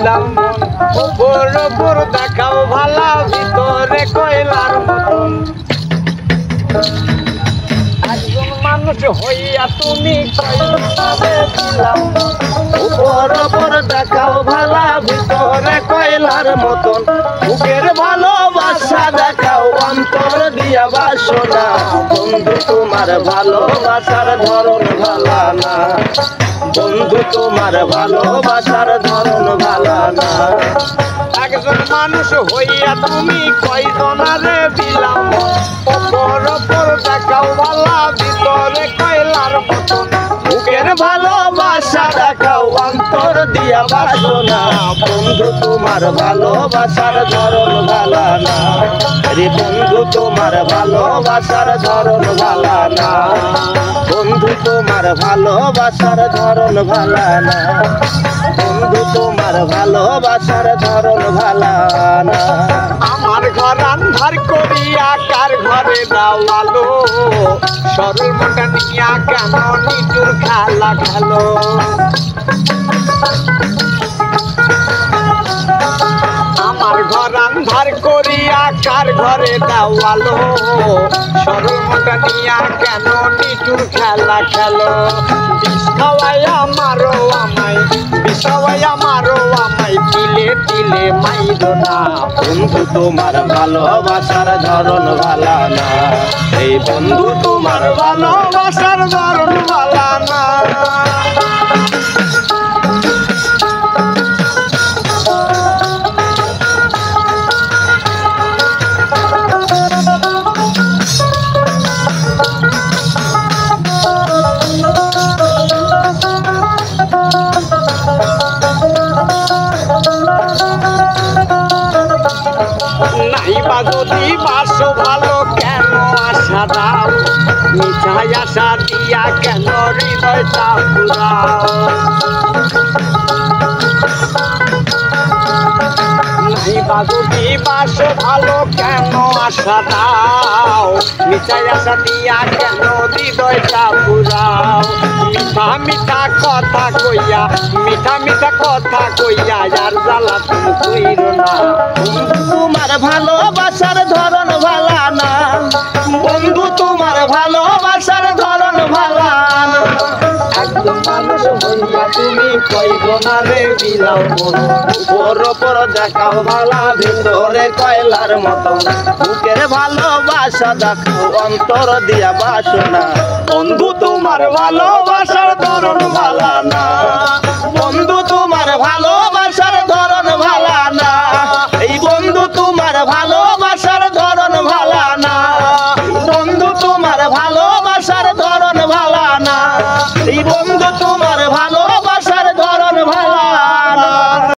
দিলাম উপর উপর দেখাও ভালা ভিতরে কয়লার মতন একজন মানুষ হইয়া তুমি কয়লারে দিলাম উপর উপর দেখাও ভালা ভিতরে কয়লার মতন বুকের ভালোবাসা দেখাও অন্তর দিয়া বাসনা বন্ধু তোমার ভালোবাসার ধরন ভালা না বন্ধু তোমার ভালোবাসার ধরন ভালা না একজন মানুষ হইয়া তুমি কয়জনারে দিলাম উপর উপর দেখাও ভালা ভিতরে কয়লার মতন বুকের ভালোবাসা দেখাও অন্তর দিয়া বাসনা বন্ধু তোমার ভালোবাসার ধরন ভালা না রে বন্ধু তোমার ভালোবাসার ধরন ভালা না বন্ধু তোমার ভালোবাসার ধরন ভালা না বন্ধু তোমার ভালোবাসার ধরন ভালা না আমার ঘর আন্ধার করিয়া কার ঘরে দাও আলো সরল মোটা নিয়া কেন নিটুর খেলা খেলো আমার ঘর আন্ধার করিয়া কার ঘরে দাও আলো সরল মোটা নিয়া কেন নিটুর খেলা খেলো বিষ খাওয়াইয়া মারো আমায় বিষ খাওয়াইয়া মারো আমায় তিলে তিলে মাইরো না বন্ধু তোমার ভালোবাসার ধরন ভালা না এই বন্ধু তোমার ভালোবাসার ধরন ভালা না নাইবা যদি বাসো ভালো কেন আশা দাও মিঠাই আশা দিয়া কেন হৃদয়টা পুরাও নাইবা যদি বাসো ভালো কেন আশা দাও মিঠাই আশা দিয়া কেন হৃদয়টা পুরাও মিঠা মিঠা কথা কইয়া মিঠা মিঠা কথা কইয়া আর জ্বালা তুমি কইরো না বন্ধু তোমার ভালোবাসার ধরন ভালা না বন্ধু তোমার ভালোবাসার ধরন ভালা না একজন মানুষ হইয়া তুমি কয়জনারে দিলাও উপর উপর দেখাও ভালা ভিতরে কয়লার মতন বুকের ভালোবাসা দেখাও অন্তর দিয়া বাসনা বন্ধু তোমার ভালোবাসার ধরন ভালা না বন্ধু তোমার ভালোবাসার ধরন ভালা না এই বন্ধু তোমার ভালোবাসার ধরন ভালা না বন্ধু তোমার ভালোবাসার ধরন ভালা না এই বন্ধু